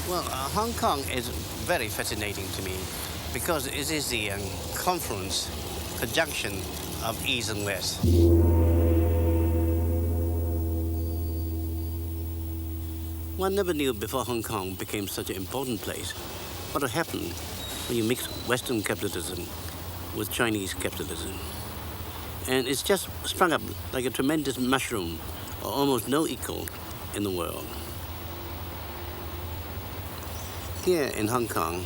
Well, Hong Kong is very fascinating to me because it is the confluence, conjunction of East and West. One never knew before Hong Kong became such an important place what would happen when you mix Western capitalism with Chinese capitalism. And it's just sprung up like a tremendous mushroom, or almost no equal in the world. Here in Hong Kong,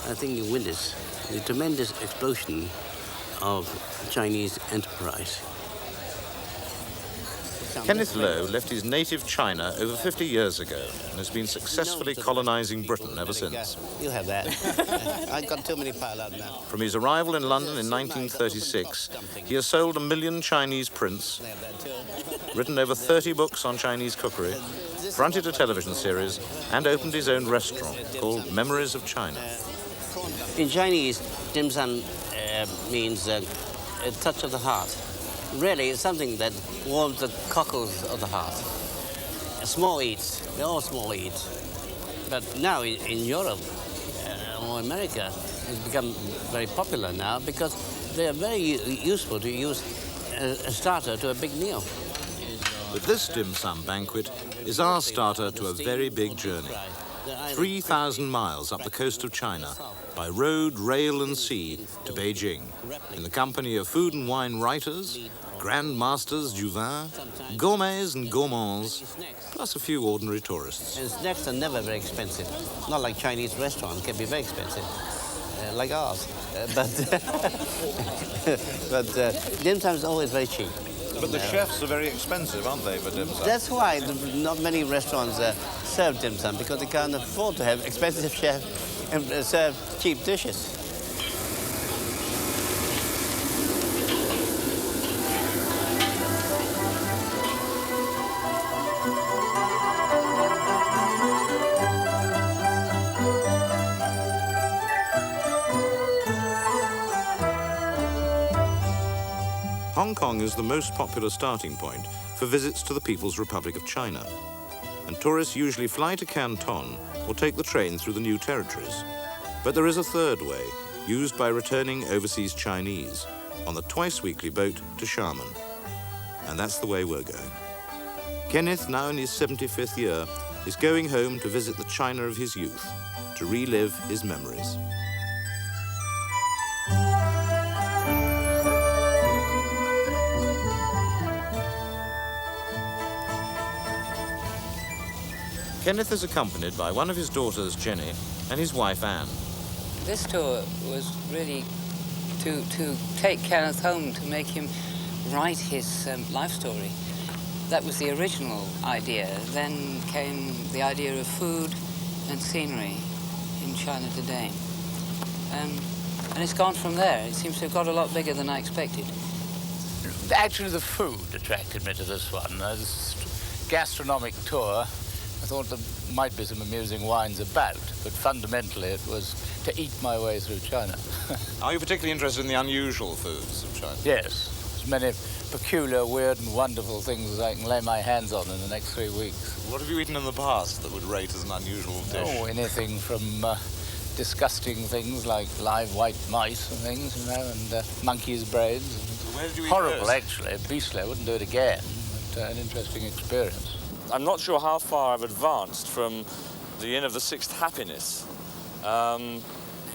I think you witness the tremendous explosion of Chinese enterprise. Kenneth Lowe left his native China over 50 years ago and has been successfully colonizing Britain ever since. You have that. I've got too many piled up now. From his arrival in London in 1936, he has sold 1 million Chinese prints, written over 30 books on Chinese cookery, fronted a television series, and opened his own restaurant called Memories of China. In Chinese, dim sum means a touch of the heart. Really, it's something that warms the cockles of the heart. Small eats, they're all small eats. But now in Europe or America, it's become very popular now because they are very useful to use a starter to a big meal. But this dim sum banquet is our starter to a very big journey. 3,000 miles up the coast of China, by road, rail and sea to Beijing, in the company of food and wine writers, grand masters du vin, gourmets and gourmands, plus a few ordinary tourists. And snacks are never very expensive. Not like Chinese restaurants, can be very expensive, like ours. But dim sum is always very cheap. But the chefs are very expensive, aren't they, for dim sum? That's why not many restaurants serve dim sum, because they can't afford to have expensive chefs and serve cheap dishes. Hong Kong is the most popular starting point for visits to the People's Republic of China, and tourists usually fly to Canton or take the train through the new territories. But there is a third way, used by returning overseas Chinese, on the twice-weekly boat to Xiamen. And that's the way we're going. Kenneth, now in his 75th year, is going home to visit the China of his youth, to relive his memories. Kenneth is accompanied by one of his daughters, Jenny, and his wife, Anne. This tour was really to take Kenneth home, to make him write his life story. That was the original idea. Then came the idea of food and scenery in China today. And it's gone from there. It seems to have got a lot bigger than I expected. Actually, the food attracted me to this one. This gastronomic tour, I thought there might be some amusing wines about, but fundamentally it was to eat my way through China. Are you particularly interested in the unusual foods of China? Yes, as many peculiar, weird and wonderful things as I can lay my hands on in the next 3 weeks. What have you eaten in the past that would rate as an unusual dish? Oh, anything from disgusting things like live white mice and things, you know, and monkey's brains. Where did you eat Horrible, those? actually. Beastly. I wouldn't do it again, but an interesting experience. I'm not sure how far I've advanced from the Inn of the Sixth Happiness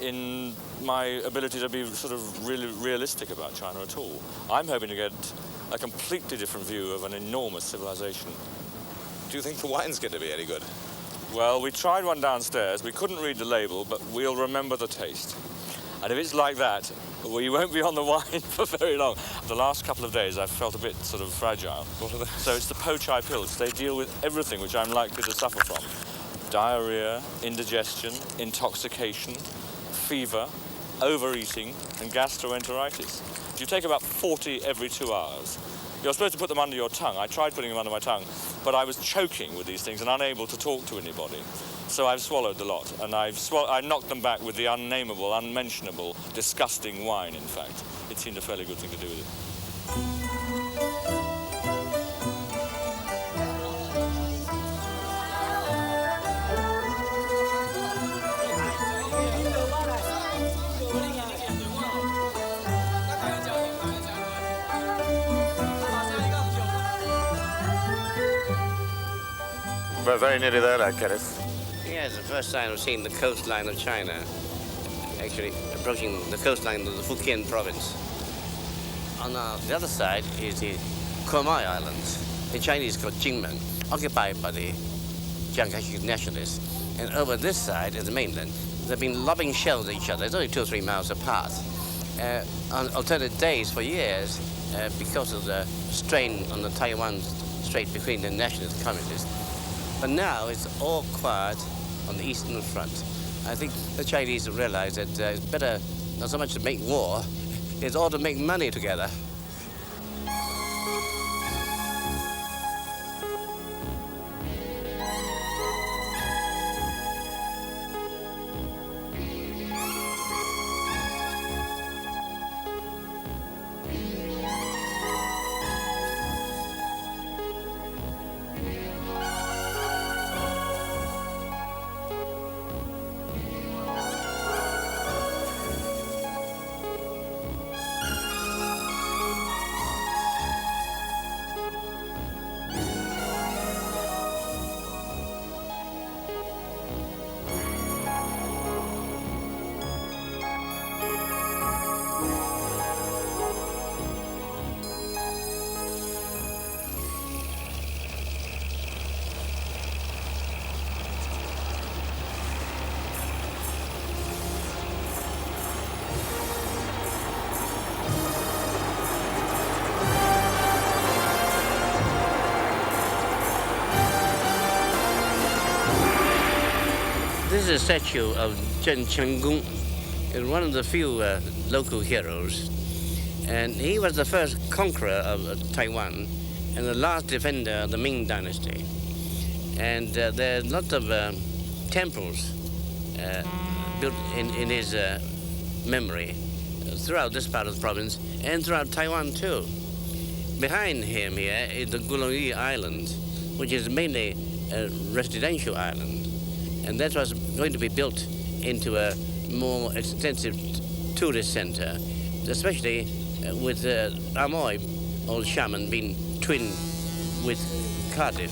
in my ability to be sort of really realistic about China at all. I'm hoping to get a completely different view of an enormous civilization. Do you think the wine's going to be any good? Well, we tried one downstairs. We couldn't read the label, but we'll remember the taste. And if it's like that, we won't be on the wine for very long. The last couple of days, I've felt a bit sort of fragile. What are they? So it's the Po Chai pills. They deal with everything which I'm likely to suffer from. Diarrhea, indigestion, intoxication, fever, overeating, and gastroenteritis. You take about 40 every 2 hours. You're supposed to put them under your tongue. I tried putting them under my tongue, but I was choking with these things and unable to talk to anybody. So I've swallowed the lot, and I knocked them back with the unnameable, unmentionable, disgusting wine, in fact. It seemed a fairly good thing to do with it. We're very nearly there, I get it. Yeah, it's the first time I've seen the coastline of China, actually approaching the coastline of the Fujian province. On the other side is the Quemoy Islands. The Chinese called Jingmen, occupied by the Chiang Kai-shek nationalists. And over this side is the mainland. They've been lobbing shells at each other. It's only 2 or 3 miles apart. On alternate days for years, because of the strain on the Taiwan Strait between the nationalists and communists. But now it's all quiet on the eastern front. I think the Chinese have realized that it's better not so much to make war, it's all to make money together. This is a statue of Zheng Qinggong, one of the few local heroes. And he was the first conqueror of Taiwan and the last defender of the Ming Dynasty. And there are lots of temples built in his memory throughout this part of the province and throughout Taiwan too. Behind him here is the Gulangyu Island, which is mainly a residential island. And that was going to be built into a more extensive tourist center, especially with Amoy, old shaman, being twinned with Cardiff.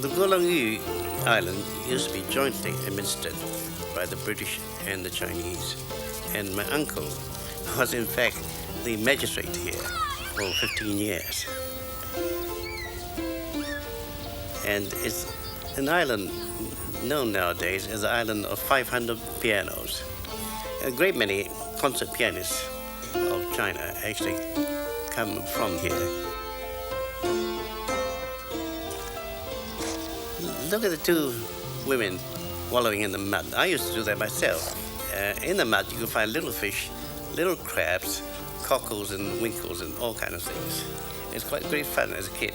The Gulangyu Island used to be jointly administered by the British and the Chinese. And my uncle was in fact the magistrate here for 15 years. And it's an island known nowadays as the island of 500 pianos. A great many concert pianists of China actually come from here. Look at the 2 women wallowing in the mud. I used to do that myself. In the mud, you can find little fish, little crabs, cockles and winkles and all kinds of things. It's quite great fun as a kid.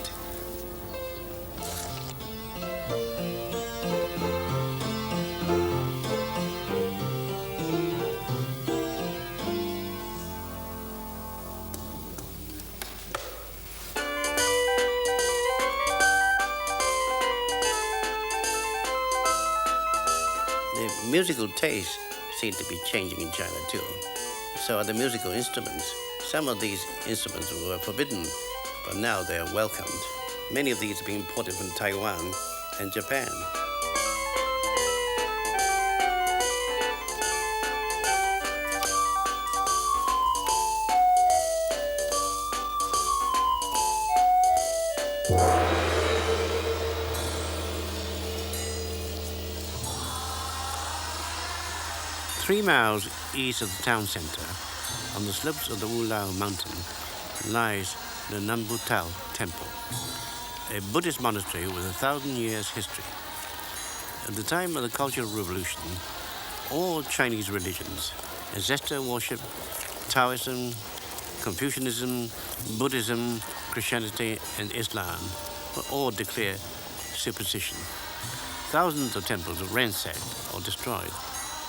The musical taste seems to be changing in China too. So are the musical instruments. Some of these instruments were forbidden, but now they are welcomed. Many of these are being imported from Taiwan and Japan. Three miles east of the town center, on the slopes of the Wulao mountain, lies the Nambuttow temple, a Buddhist monastery with 1,000 years history. At the time of the Cultural Revolution, all Chinese religions, ancestor worship, Taoism, Confucianism, Buddhism, Christianity, and Islam were all declared superstition. Thousands of temples were ransacked or destroyed.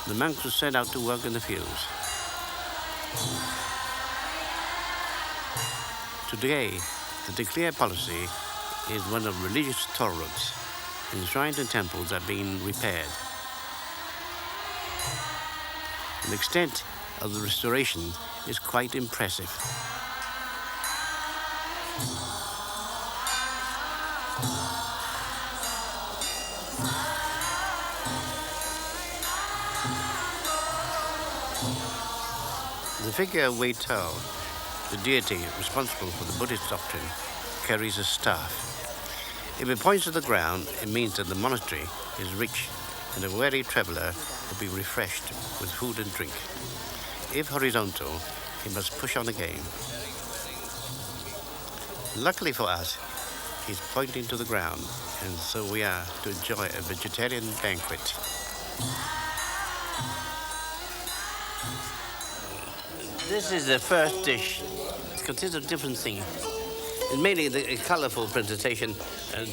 The monks were sent out to work in the fields. Today, the declared policy is one of religious tolerance, and shrines and temples are being repaired. The extent of the restoration is quite impressive. The figure of Wei Tao, the deity responsible for the Buddhist doctrine, carries a staff. If it points to the ground, it means that the monastery is rich and a weary traveller will be refreshed with food and drink. If horizontal, he must push on again. Luckily for us, he's pointing to the ground, and so we are to enjoy a vegetarian banquet. This is the first dish. It consists of different things. It's mainly a colorful presentation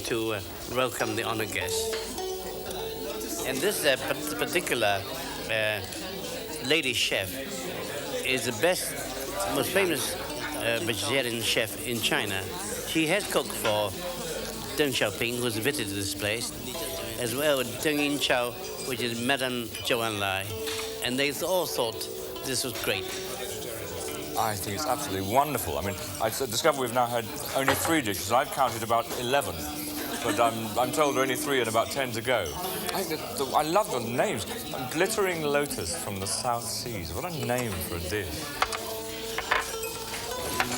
to welcome the honored guests. And this particular lady chef is the best, most famous vegetarian chef in China. She has cooked for Deng Xiaoping, who's visited this place, as well as Deng Yinchao, which is Madame Zhou Enlai, and they all thought this was great. I think it's absolutely wonderful. I mean, I discovered we've now had only 3 dishes. I've counted about 11, but I'm told there are only 3 and about 10 to go. I love the names. Glittering lotus from the South Seas. What a name for a dish.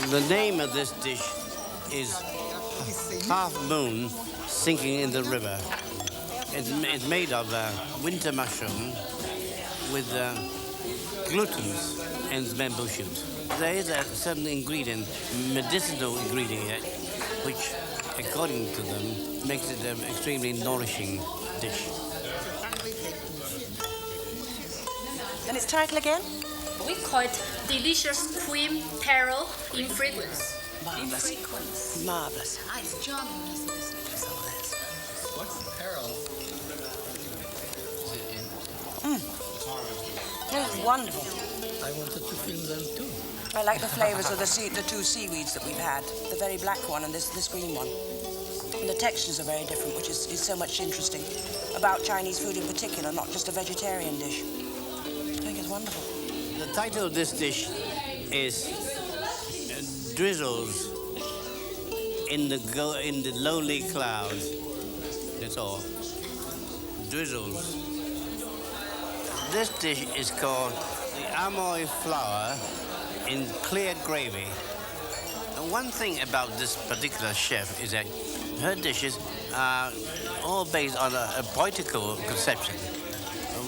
The name of this dish is Half Moon Sinking in the River. It's made of winter mushroom with glutens and bamboo shoots. There is a certain ingredient, medicinal ingredient, which, according to them, makes it an extremely nourishing dish. And its title again? We call it delicious cream pearl in fragrance. Marvelous. Marvelous. It's John. What's pearl? This is wonderful. I wanted to film them too. I like the flavours of the 2 seaweeds that we've had, the very black one and this green one. And the textures are very different, which is so much interesting about Chinese food in particular, not just a vegetarian dish. I think it's wonderful. The title of this dish is Drizzles in the Lonely Clouds. That's all. Drizzles. This dish is called the amoy flower in clear gravy. And one thing about this particular chef is that her dishes are all based on a poetical conception,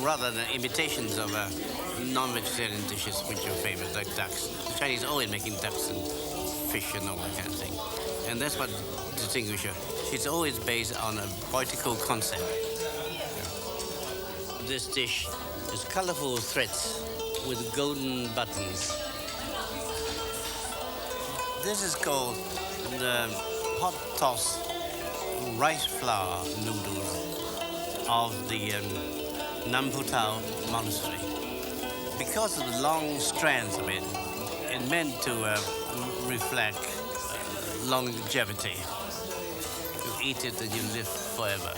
rather than imitations of non-vegetarian dishes which are famous, like ducks. The Chinese are always making ducks and fish and all that kind of thing. And that's what distinguishes her. She's always based on a poetical concept. This dish is colorful threads with golden buttons. This is called the hot toss rice flour noodles of the Nambuttow monastery. Because of the long strands of it, it's meant to reflect longevity. You eat it and you live forever.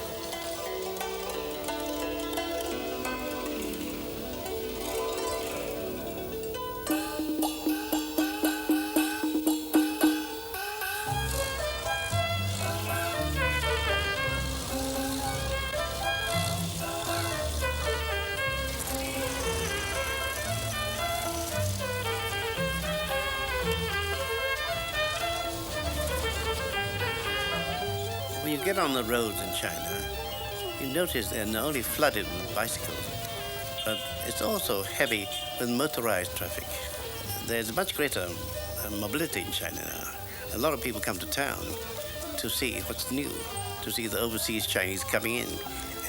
When you get on the roads in China, you notice they're not only flooded with bicycles, but it's also heavy with motorized traffic. There's much greater mobility in China now. A lot of people come to town to see what's new, to see the overseas Chinese coming in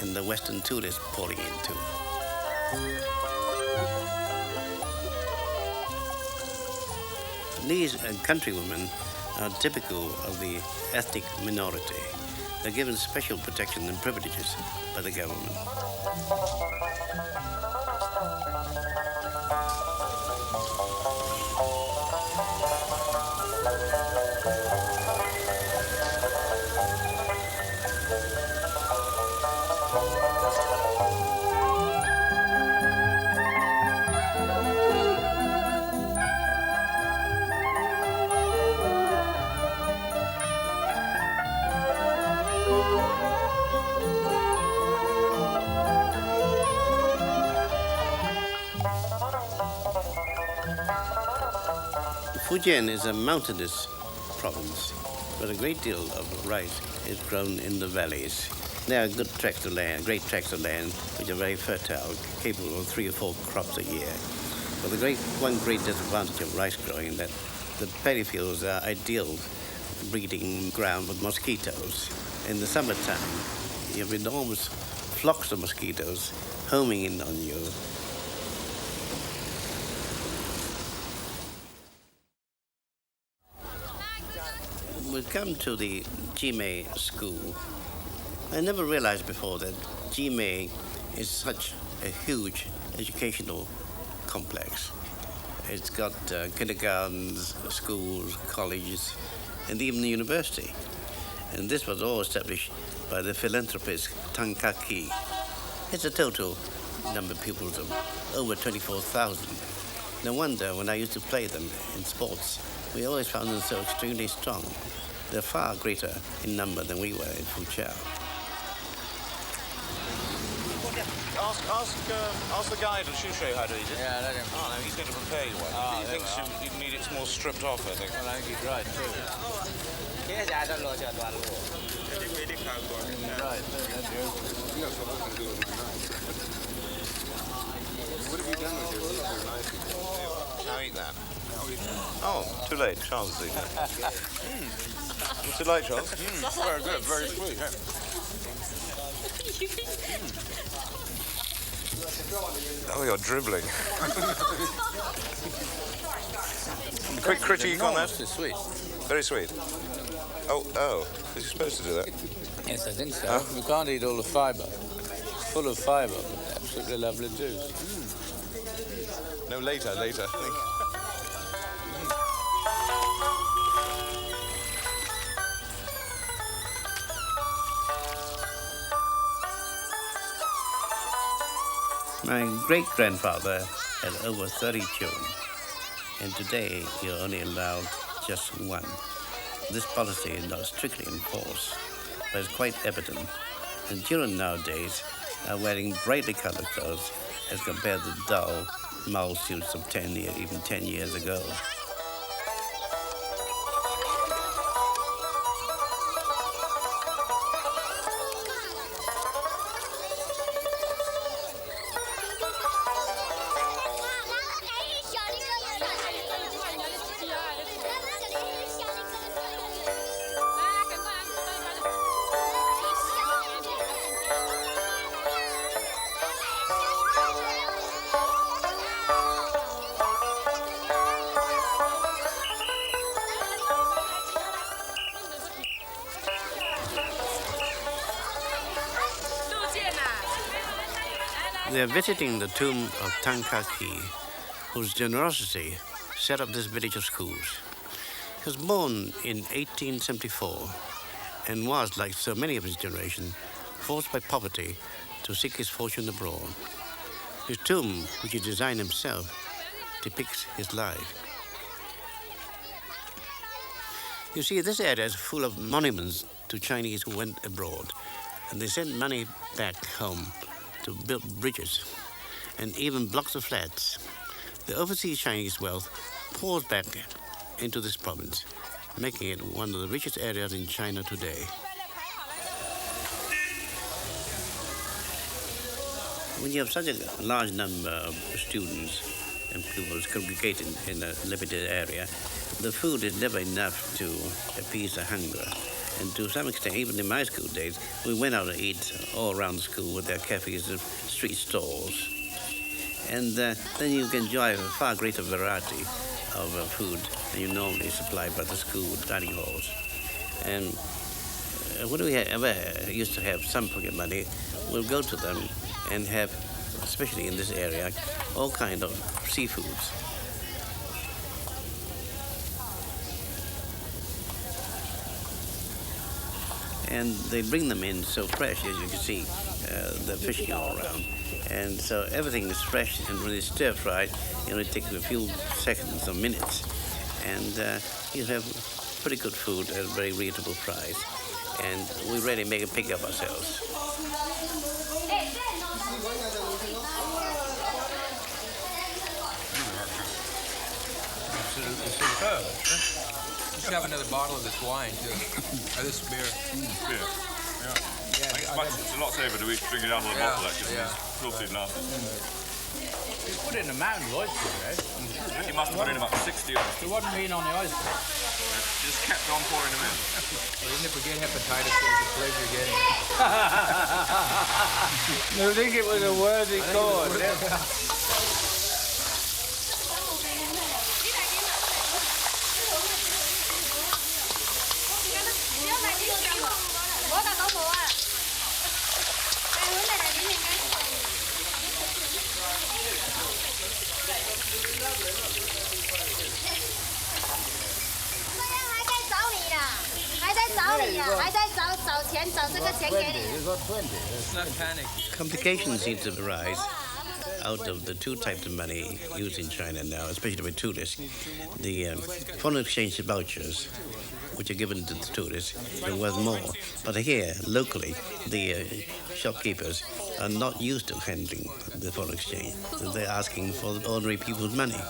and the Western tourists pouring in too. These countrywomen are typical of the ethnic minority. They're given special protection and privileges by the government. Fujian is a mountainous province, but a great deal of rice is grown in the valleys. There are good tracts of land, great tracts of land, which are very fertile, capable of 3 or 4 crops a year. But one great disadvantage of rice growing is that the paddy fields are ideal breeding ground for mosquitoes. In the summertime, you have enormous flocks of mosquitoes homing in on you. We come to the Jimei school. I never realized before that Jimei is such a huge educational complex. It's got kindergartens, schools, colleges, and even the university. And this was all established by the philanthropist Tang Ka-ki. It's a total number of pupils of over 24,000. No wonder when I used to play them in sports, we always found them so extremely strong. They're far greater in number than we were in Fuzhou. Ask the guide and show you how to eat it. Yeah, let him. Oh, no, he's going to prepare you one. He thinks you need it more stripped off, I think. Well, I think he's right, too. Right, Now eat that. Oh, too late. Charles is eating it. What's it like, Charles? Very good, very sweet. Yeah. Oh, you're dribbling. Quick critique on that. It's sweet. Very sweet. Oh, is he supposed to do that? Yes, I think so. You can't eat all the fibre. It's full of fibre, but absolutely lovely juice. No, later. I think. My great-grandfather had over 30 children, and today you're only allowed just one. This policy is not strictly enforced, but it's quite evident. And children nowadays are wearing brightly colored clothes as compared to dull, mull suits of 10 years ago. They're visiting the tomb of Tang Ka-ki, whose generosity set up this village of schools. He was born in 1874 and was, like so many of his generation, forced by poverty to seek his fortune abroad. His tomb, which he designed himself, depicts his life. You see, this area is full of monuments to Chinese who went abroad, and they sent money back home to build bridges and even blocks of flats. The overseas Chinese wealth pours back into this province, making it one of the richest areas in China today. When you have such a large number of students and pupils congregated in a limited area, the food is never enough to appease the hunger. And to some extent, even in my school days, we went out to eat all around the school with their cafes and street stalls. And then you can enjoy a far greater variety of food than you normally supplied by the school dining halls. And when we ever used to have some pocket money, we'll go to them and have, especially in this area, all kinds of seafoods. and they bring them in so fresh, as you can see, they're fishing all around. And so everything is fresh, and when it's stir-fried, it only takes a few seconds or minutes. And you have pretty good food at a very reasonable price. And we really make a pick of ourselves. It's superb. You should have another bottle of this wine, too. Or this beer. Beer. Yeah. It's a lot safer to drink it out of the bottle, actually. Yeah. It's filthy nasty. You put in a mound of oysters, right? You must have put in about 60 of them. There wasn't meat on the oysters. Just kept on pouring them in. Well, even if we get hepatitis, there's a pleasure getting it. I think it was a worthy cause. Complications seem to arise out of the two types of money used in China now, especially by tourists. The foreign exchange vouchers, which are given to the tourists, are worth more. But here, locally, the shopkeepers are not used to handling the foreign exchange. They're asking for the ordinary people's money.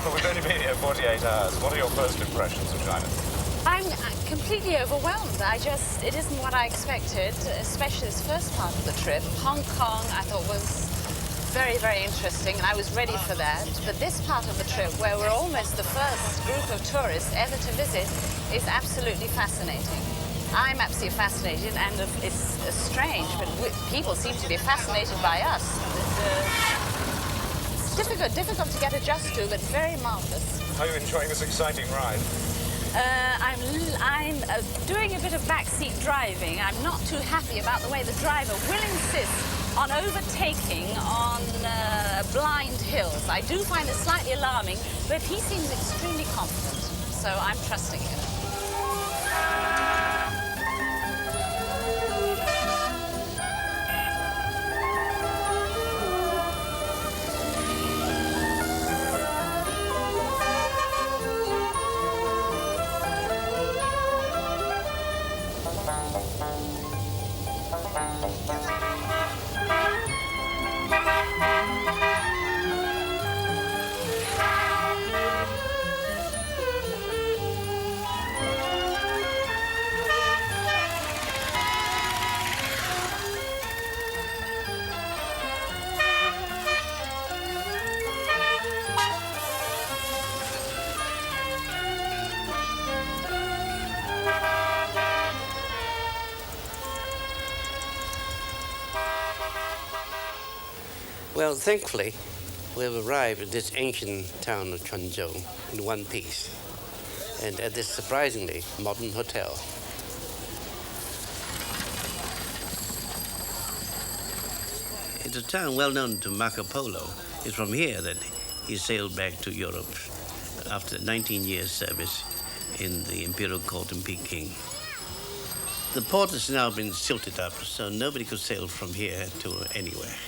We've only been here 48 hours. What are your first impressions of China? I'm completely overwhelmed. It isn't what I expected, especially this first part of the trip. Hong Kong, I thought, was very, very interesting, and I was ready for that. But this part of the trip, where we're almost the first group of tourists ever to visit, is absolutely fascinating. I'm absolutely fascinated, and it's strange, but people seem to be fascinated by us. It's difficult to get adjusted to, but very marvelous. Are you enjoying this exciting ride? I'm doing a bit of backseat driving. I'm not too happy about the way the driver will insist on overtaking on blind hills. I do find it slightly alarming, but he seems extremely confident, so I'm trusting him. Well, thankfully, we have arrived at this ancient town of Quanzhou in one piece, and at this surprisingly modern hotel. It's a town well known to Marco Polo. It's from here that he sailed back to Europe after 19 years' service in the imperial court in Peking. The port has now been silted up, so nobody could sail from here to anywhere.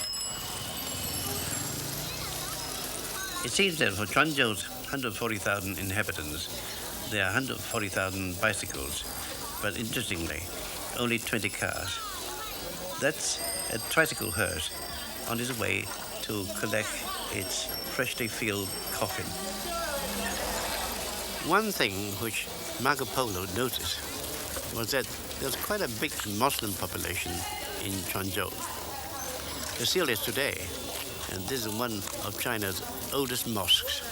It seems that for Quanzhou's 140,000 inhabitants, there are 140,000 bicycles, but interestingly, only 20 cars. That's a tricycle hearse on its way to collect its freshly filled coffin. One thing which Marco Polo noticed was that there's quite a big Muslim population in Quanzhou. It still is today, and this is one of China's oldest mosques.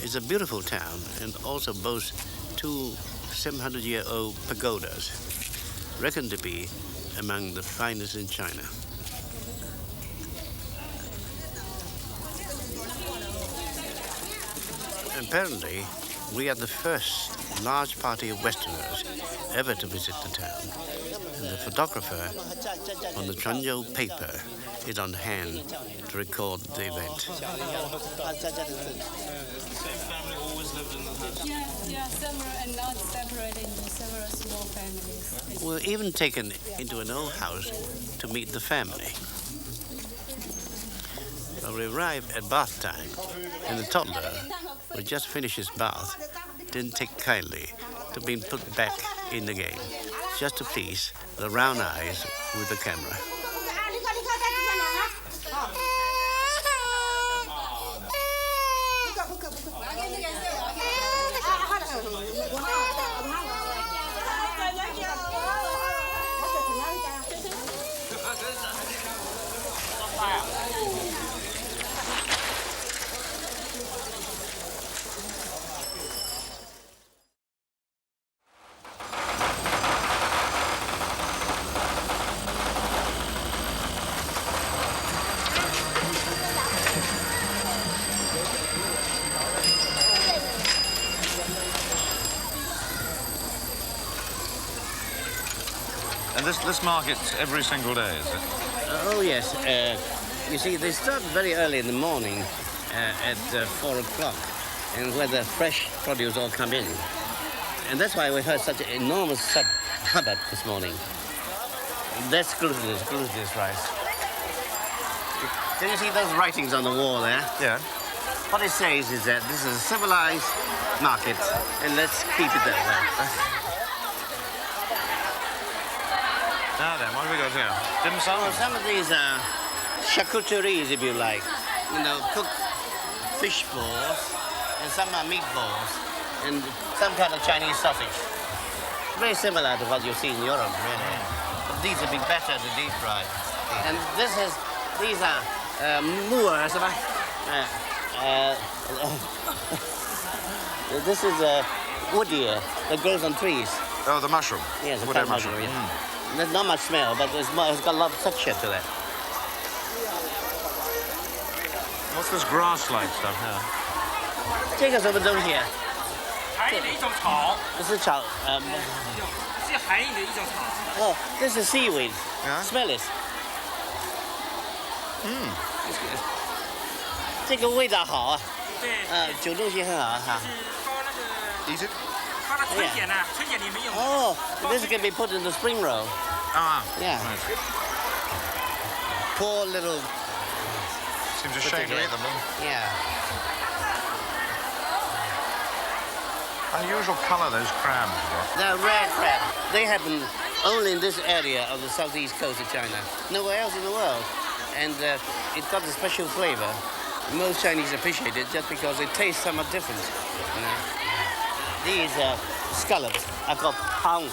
It's a beautiful town and also boasts two 700-year-old pagodas, reckoned to be among the finest in China. Apparently, we are the first large party of Westerners ever to visit the town, and the photographer on the Quanzhou paper is on hand to record the event. Yeah, several and not separated into several small families. We're even taken into an old house to meet the family. When we arrived at bath time, and the toddler, who just finished his bath, didn't take kindly to being put back in the game, just to please the round eyes with the camera. And this market's every single day, is it? Oh, yes. You see, they start very early in the morning at 4 o'clock, and where the fresh produce all come in. And that's why we heard such an enormous hubbub this morning. That's glutinous rice. Can you see those writings on the wall there? Yeah. What it says is that this is a civilized market, and let's keep it that way. Now then, what have we got here? Dim sum? Well, some of these are charcuteries, if you like. You know, cooked fish balls, and some are meatballs, and some kind of Chinese sausage. Very similar to what you see in Europe, really. But these would be better to deep fry. And these are moors. This is wood ear that grows on trees. Oh, the mushroom. Yes, wood ear mushroom. Yeah. There's not much smell, but it's got a lot of texture to it. What's this grass-like stuff here? 这个什么东西啊？韩语的一种草。这是草，是韩语的一种草。Oh, this is seaweed. Yeah? Smell it. 这个味道好啊。对。酒东西很好哈。是包那个。Eat it? 包了春卷呢，春卷里面用。Oh, this can be put in the spring roll. Ah. Yeah. Right. Poor little. Seems a shame to eat them. Yeah. Unusual colour, those crabs. They're rare crab. They happen only in this area of the southeast coast of China. Nowhere else in the world. And it's got a special flavour. Most Chinese appreciate it just because it tastes somewhat different. You know? These scallops are called pang.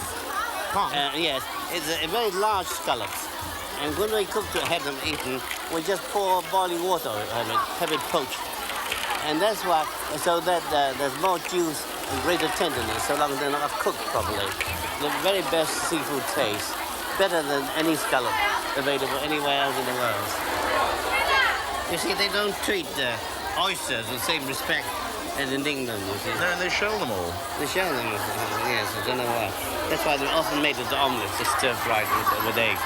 Yes, it's a very large scallop. And when we cook to have them eaten, we just pour boiling water over it, have it poached. And that's why, so that there's more juice and greater tenderness, so long as they're not cooked properly. The very best seafood taste, better than any scallop available anywhere else in the world. You see, they don't treat oysters with the same respect as in England, you see. No, they shell them all. They shell them, yes, I don't know why. That's why they're often made as omelets, just stir-fried with egg.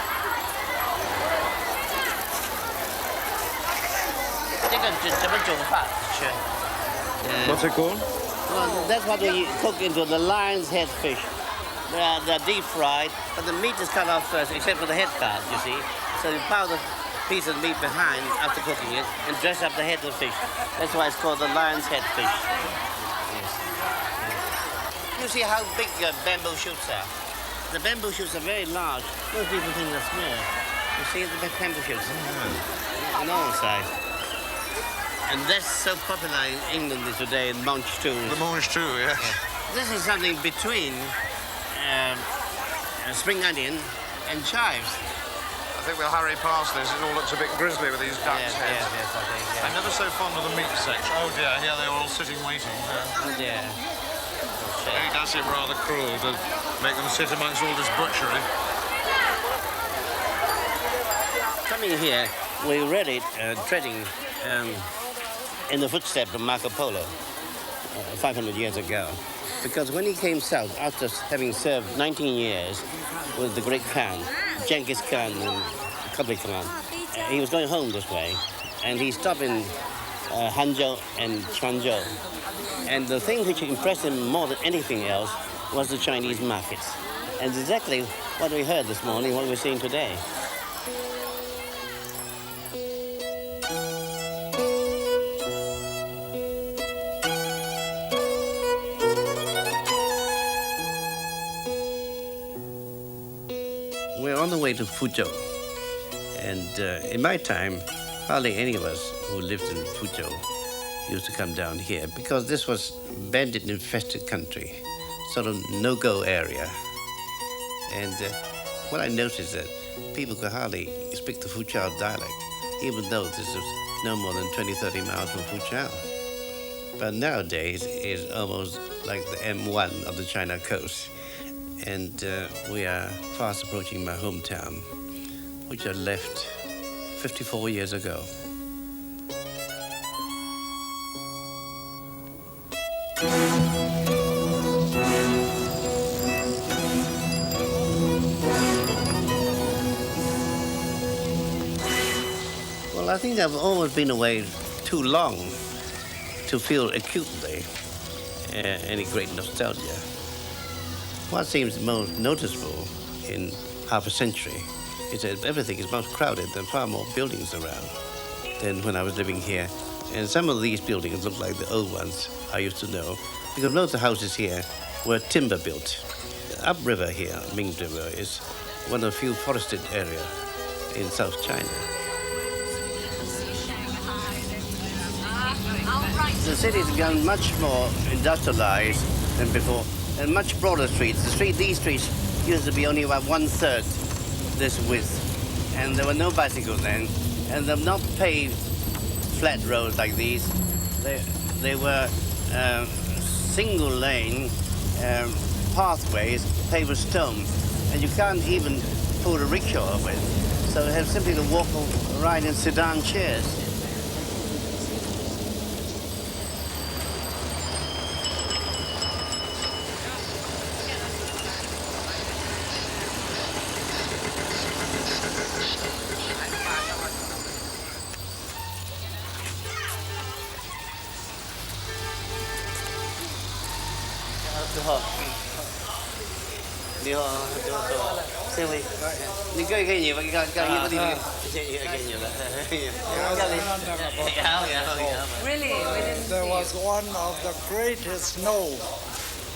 What's it called? Well, that's what we cook into the lion's head fish. They're deep fried, but the meat is cut off first, except for the head part, you see. So you pile the piece of meat behind after cooking it and dress up the head of the fish. That's why it's called the lion's head fish. Yes. You see how big bamboo shoots are. The bamboo shoots are very large. Most people think they're small. You see the bamboo shoots? Enormous size. And that's so popular in England today, Nambuttow. The Nambuttow, yes. This is something between spring onion and chives. I think we'll hurry past this. It all looks a bit grisly with these ducks' heads. Yes, I think, yeah. I'm never so fond of the meat section. Oh dear, here they're all sitting waiting. Oh dear. It does seem rather cruel to make them sit amongst all this butchery. Coming here, we're really treading in the footsteps of Marco Polo 500 years ago. Because when he came south, after having served 19 years with the great Khan, Genghis Khan and Kublai Khan, he was going home this way. And he stopped in Hangzhou and Quanzhou. And the thing which impressed him more than anything else was the Chinese markets. And exactly what we heard this morning, what we're seeing today. We're on the way to Fuzhou. And in my time, hardly any of us who lived in Fuzhou used to come down here because this was bandit-infested country, sort of no-go area. And what I noticed is that people could hardly speak the Fuzhou dialect, even though this is no more than 20, 30 miles from Fuzhou. But nowadays, it's almost like the M1 of the China coast. And we are fast approaching my hometown, which I left 54 years ago. Well, I think I've always been away too long to feel acutely any great nostalgia. What seems most noticeable in half a century is that everything is most crowded and far more buildings around than when I was living here. And some of these buildings look like the old ones I used to know, because most of the houses here were timber built. The upriver here, Ming River, is one of the few forested areas in South China. The city's become much more industrialized than before, and much broader streets. These streets used to be only about 1/3 this width, and there were no bicycles then, and they're not paved flat roads like these. They were single lane pathways paved with stone, and you can't even pull a rickshaw with. So you have simply to walk or ride in sedan chairs. Really? There was one of the greatest snow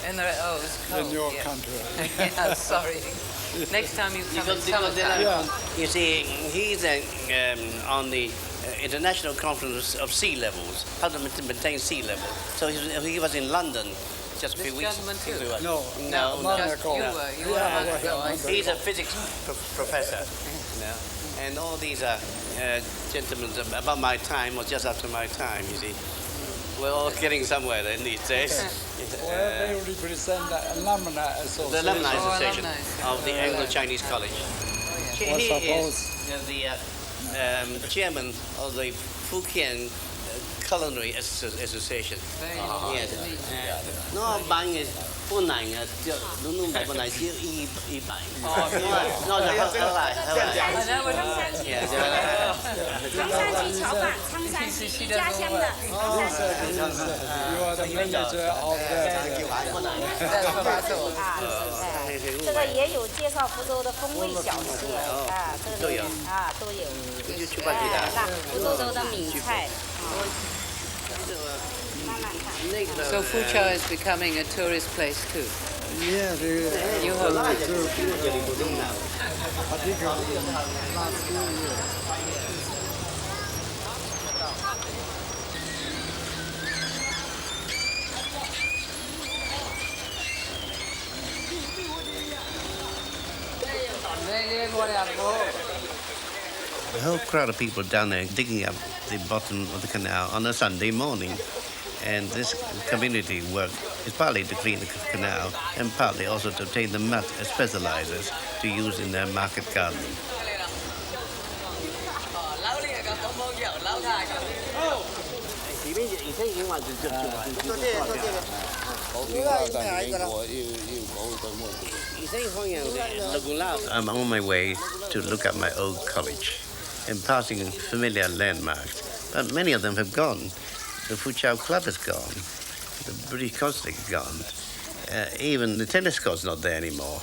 in your country. Yeah, sorry. Next time you come in summertime. You see, he's on the International Conference of Sea Levels, how to maintain sea level. So he was in London just a few weeks. This gentleman too? No. You were. He's a physics professor. And all these are gentlemen about my time or just after my time, you see. We're all getting somewhere then these days. Well, they represent the Alumni Association. The Alumni Association of the Anglo-Chinese College. He is the chairman of the Fujian Culinary Association. Yes. No, buying is 不难啊，就弄不难，只有100。哦，那就后来。长山鸡炒饭，长山鸡家乡的。这个也有介绍福州的风味小吃啊，都有啊，都有。那福州的米菜。 So Fuzhou is becoming a tourist place too. Yeah, you hope. The whole crowd of people down there digging up the bottom of the canal on a Sunday morning. And this community work is partly to clean the canal and partly also to obtain the mud as fertilizers to use in their market gardening. I'm on my way to look at my old college and passing familiar landmarks, but many of them have gone. The Fuzhou Club is gone. The British Consulate is gone. Even the tennis court's not there anymore.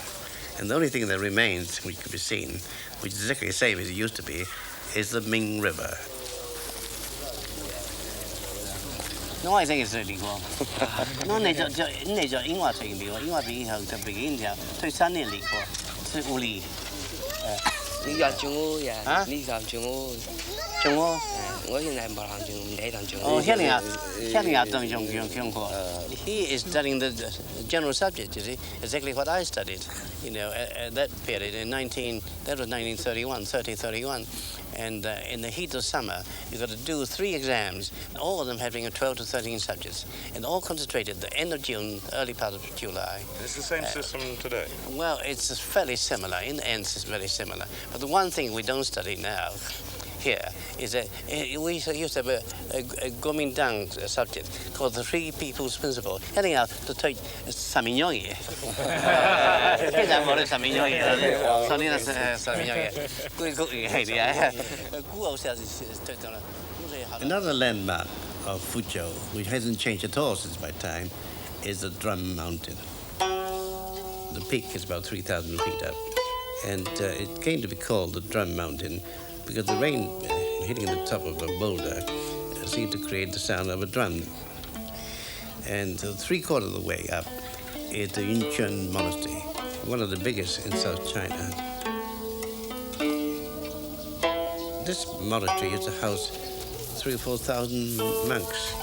And the only thing that remains, which can be seen, which is exactly the same as it used to be, is the Ming River. No, I think it's really cool. No, I think it's really cool. He is studying the general subject, you see, exactly what I studied, at that period in 1931. And in the heat of summer, you've got to do 3 exams, all of them having 12 to 13 subjects, and all concentrated at the end of June, early part of July. It's the same system today? Well, it's fairly similar. In the end, it's very similar. But the one thing we don't study now here is that we used to have a Kuomintang subject called the Three People's Principle, heading out to take Samignoye. Another landmark of Fuzhou, which hasn't changed at all since my time, is the Drum Mountain. The peak is about 3,000 feet up, and it came to be called the Drum Mountain because the rain hitting the top of a boulder seemed to create the sound of a drum. And 3/4 of the way up is the Yunchuan Monastery, one of the biggest in South China. This monastery used to house 3,000 or 4,000 monks.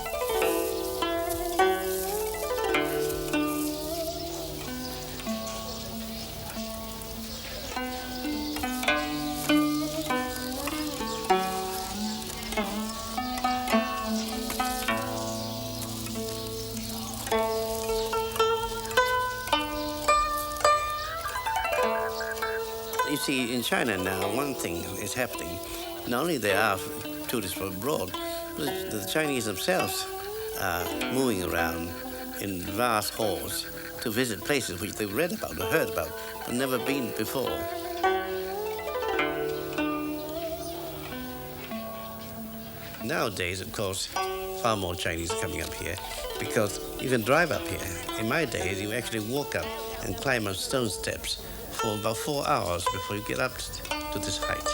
You see, in China now, one thing is happening. Not only there are tourists from abroad, but the Chinese themselves are moving around in vast hordes to visit places which they've read about or heard about, but never been before. Nowadays, of course, far more Chinese are coming up here because you can drive up here. In my days, you actually walk up and climb up stone steps for about 4 hours before you get up to this height.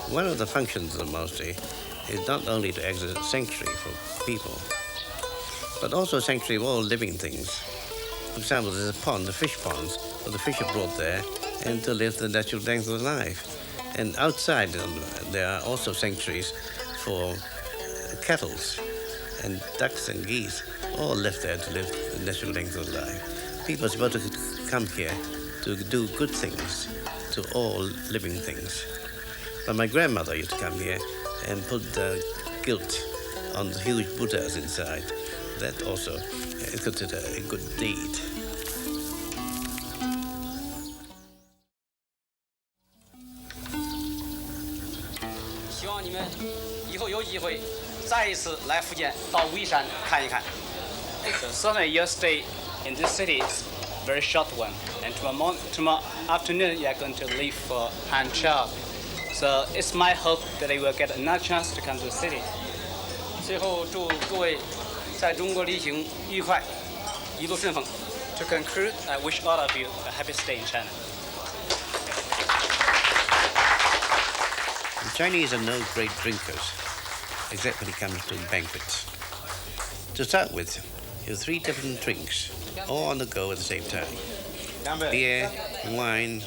One of the functions of the monastery is not only to act as a sanctuary for people, but also a sanctuary of all living things. For example, there's a pond, the fish ponds, where the fish are brought there and to live the natural length of life. And outside, there are also sanctuaries for cattle and ducks and geese, all left there to live the natural length of life. People are supposed to come here to do good things to all living things. But my grandmother used to come here and put the gilt on the huge Buddhas inside. That also is considered a good deed. Certainly your stay in this city is a very short one, and tomorrow afternoon you are going to leave for Hangzhou. So it's my hope that you will get another chance to come to the city. 最后祝各位在中国旅行愉快，一路顺风。To conclude, I wish all of you a happy stay in China. The Chinese are no great drinkers, except when it comes to banquets. To start with, you have 3 different drinks, all on the go at the same time. Beer, wine,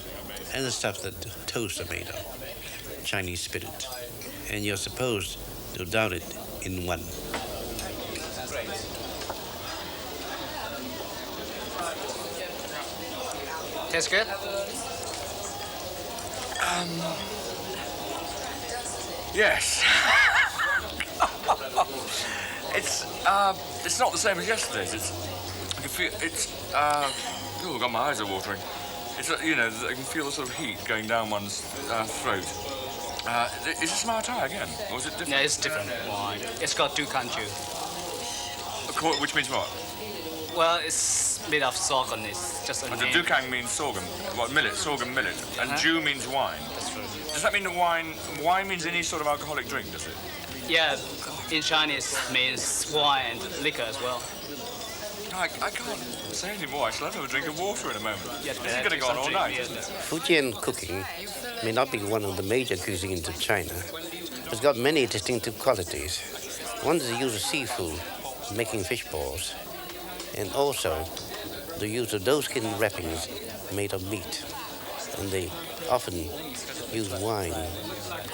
and the stuff that toasts are made of, Chinese spirit. And you're supposed to down it in one. Tastes good? Yes. It's not the same as yesterday's. I can feel oh God, my eyes are watering. It's you know, I can feel the sort of heat going down one's throat. Is it Mao Tai again, or is it different? Yeah, it's different wine. It's called Gulangyu. Which means what? Well, it's made of sorghum. It's just a And name. the Dukang means sorghum. What, millet, sorghum millet. And Ju means wine. That's true. Does that mean that wine means any sort of alcoholic drink, does it? Yeah, in Chinese means wine and liquor as well. I can't say any more. I shall have to have a drink of water in a moment. Yeah, This is going to go on all night, isn't it? Fujian cooking may not be one of the major cuisines of China. It's got many distinctive qualities. One is the use of seafood, making fish balls, and also the use of doe-skin wrappings made of meat. And they often use wine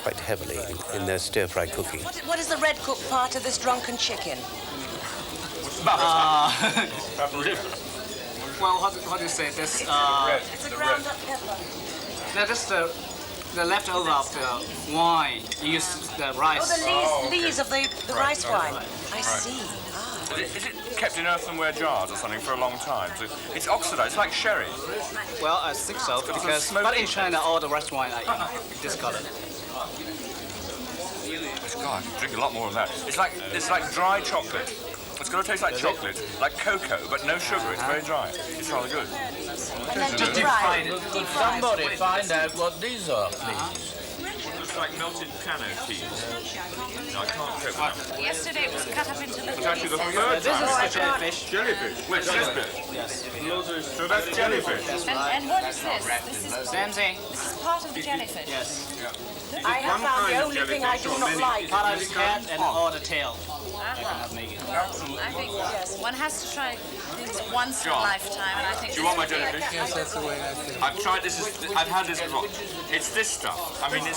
quite heavily in their stir-fry cooking. What is the red cooked part of this drunken chicken? Well, what do you say? This, It's a ground up pepper. no, this the leftover of the wine. You use the rice. Oh, the lees of the rice wine. Right. I see. Is it kept in earthenware jars or something for a long time? So it's oxidized. It's like sherry. Well, I think so, because but in China, all the rice wine are this color. God, I can drink a lot more of that. It's like dry chocolate. It's going to taste like chocolate, like cocoa, but no sugar. It's very dry. It's rather good. Could somebody find out what these are, please? Looks like melted piano keys. No, I can't cope with that. Yesterday it was cut up into little It's actually the pieces. third This is time. the jellyfish. Jellyfish. Which is this? Yes. So that's jellyfish. And what is this? This is Same thing. part of the jellyfish. Yes. I have found the only thing I do not like. Part of the head and all the tail. I cannot make it. I think one has to try things once in a John, lifetime, and I think Do you want my jellyfish? Yes, that's the way I feel. I've tried this. I've had this before. It's this stuff. I mean, you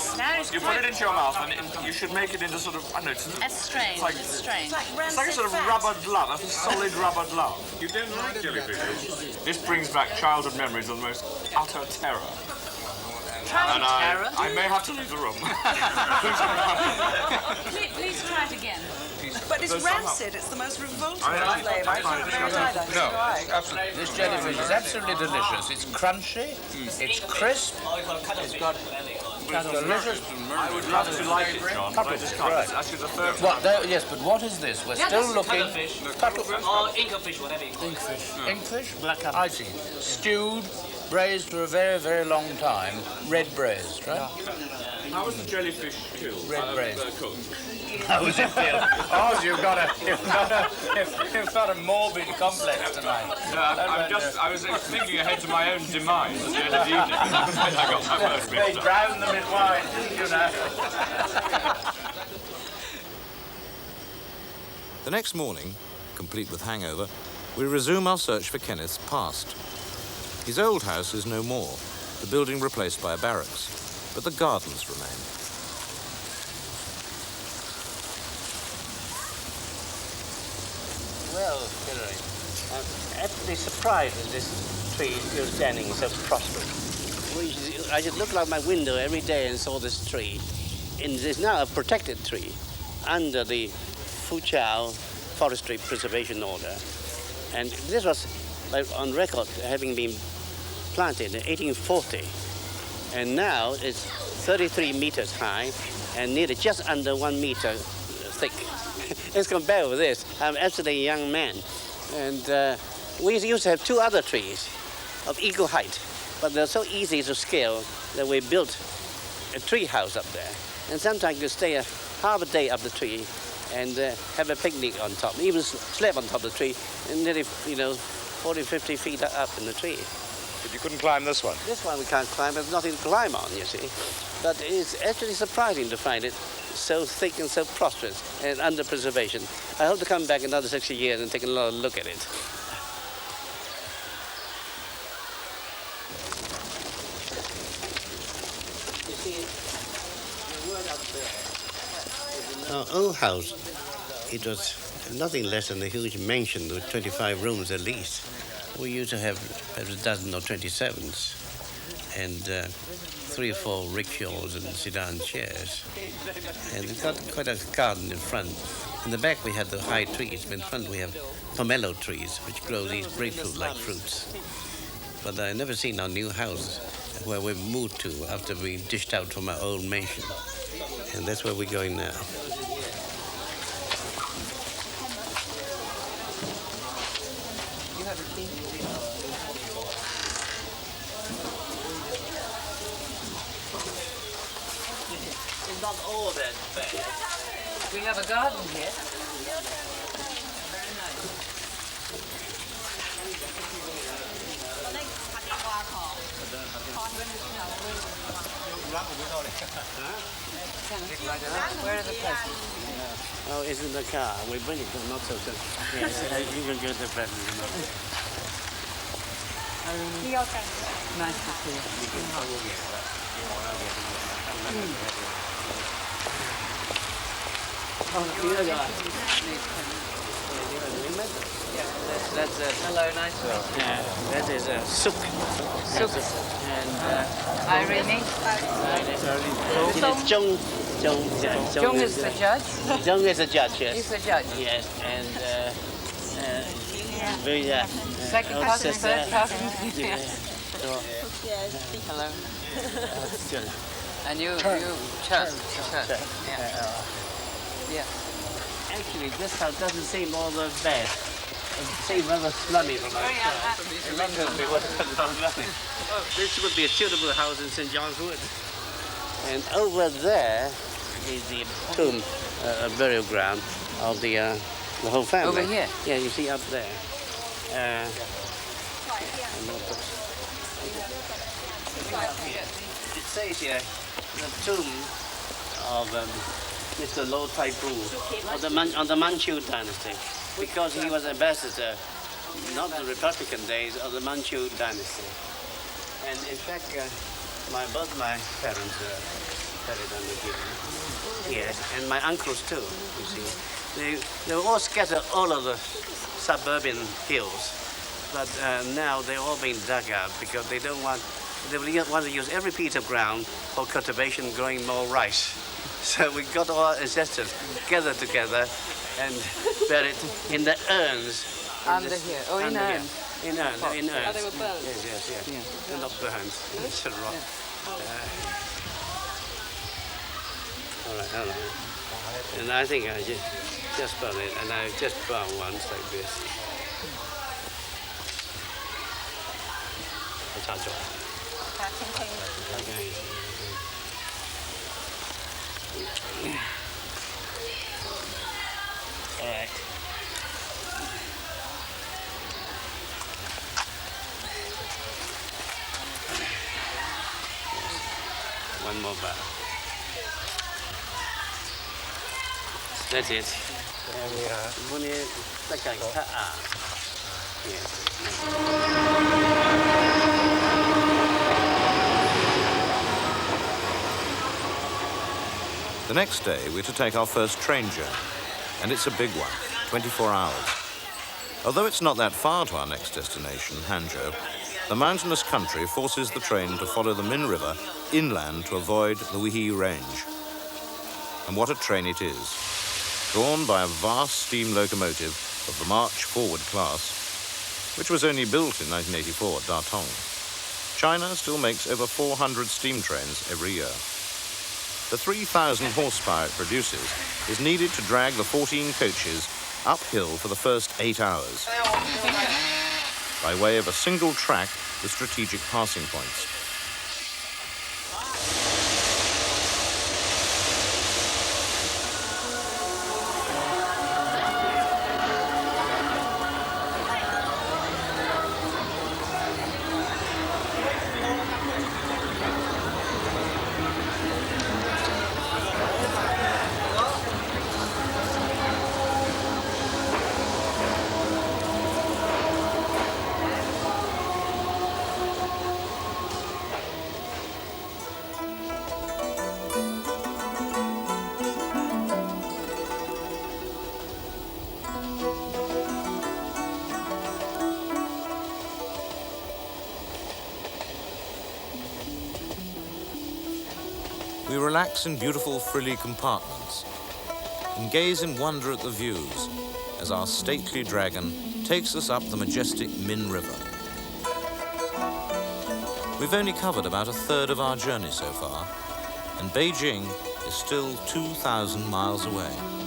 put it into your mouth, and you should make it into sort of. I don't know. It's strange. Like, It's strange. It's like a sort of rubber glove. That's a solid rubber glove. You don't like jellyfish? This brings back childhood memories of the most utter terror. And I may have to leave the room. Please try it again. But it's rancid. It's the most revolting flavour. I find it disgusting. No, absolutely. This jellyfish is absolutely delicious. It's crunchy, it's crisp, it's got delicious. I would love to like it, John, but I just can't. It's actually the third time. Yes, but what is this? We're still looking. Cuttlefish. Or inkfish, whatever you call it. Inkfish? I see. Stewed, braised for a very, very long time. Red braised, right? How was the jellyfish killed? Red braised. Cooked? How was it killed? Oh, you've got a morbid complex tonight. I was thinking ahead to my own demise at the end of the evening. I got my words mixed They up. drown them in wine, you know. The next morning, complete with hangover, we resume our search for Kenneth's past. His old house is no more, the building replaced by a barracks, but the gardens remain. Well, Hilary, I'm absolutely surprised that this tree is still standing so prosperous. I just looked out my window every day and saw this tree. And it's now a protected tree under the Fuzhou Forestry Preservation Order. And this was on record having been planted in 1840. And now it's 33 meters high and nearly just under 1 meter thick. Let's compare with this. I'm actually a young man. And we used to have two other trees of equal height, but they're so easy to scale that we built a tree house up there. And sometimes you stay half a day up the tree and have a picnic on top, even sleep on top of the tree, and nearly, 40, 50 feet up in the tree. But you couldn't climb this one? This one we can't climb, there's nothing to climb on, you see. But it's actually surprising to find it so thick and so prosperous and under preservation. I hope to come back another 60 years and take another look at it. You see, the word up there. Our old house, it was nothing less than a huge mansion with 25 rooms at least. we used to have perhaps a dozen or 27s, and 3 or 4 rickshaws and sedan chairs. And we've got quite a garden in front. In the back we had the high trees, but in front we have pomelo trees, which grow these grapefruit-like fruits. But I've never seen our new house where we moved to after we dished out from our old mansion. And that's where we're going now. You have a key? It's not all that bad. We have a garden here. Where are the presents? Oh, it's in the car. We bring it, not so soon. Yes, you can get the present. Nice to see you. That's hello, nice to meet you. That is Suk. Suk. And Irene. Jung is the judge. Jung is the judge, yes. He's the judge. Yes, and second cousin, third cousin. Hello. And you, Chuck. Yeah. Actually, this house doesn't seem all that bad. It seems rather slummy from outside. This would be a suitable house in St. John's Wood. And over there is the tomb, burial ground of the whole family. Over here? Yeah, you see up there. It says here, the tomb of Mr. Lo Taipu of the Manchu dynasty, because he was ambassador, not the Republican days, of the Manchu dynasty. And in fact, both my parents buried under here. Yes, and my uncles too, you see. They were all scattered all over the suburban hills, but now they're all being dug up because they want to use every piece of ground for cultivation, growing more rice. So we got all our ancestors gathered together and buried in the urns. Under here. Oh, in urns. In urns. Oh, they were burned. Yes. Yeah. They're not burned. It's a rock. All right. And I think I just burned it, and I just burned once like this. All right. One more bar. That's it. The next day, we're to take our first train journey, and it's a big one, 24 hours. Although it's not that far to our next destination, Hangzhou, the mountainous country forces the train to follow the Min River inland to avoid the Wehe Range. And what a train it is, drawn by a vast steam locomotive of the March Forward class, which was only built in 1984 at Datong. China still makes over 400 steam trains every year. The 3,000 horsepower it produces is needed to drag the 14 coaches uphill for the first 8 hours, by way of a single track with strategic passing points. we relax in beautiful frilly compartments and gaze in wonder at the views as our stately dragon takes us up the majestic Min River. We've only covered about a third of our journey so far, and Beijing is still 2,000 miles away.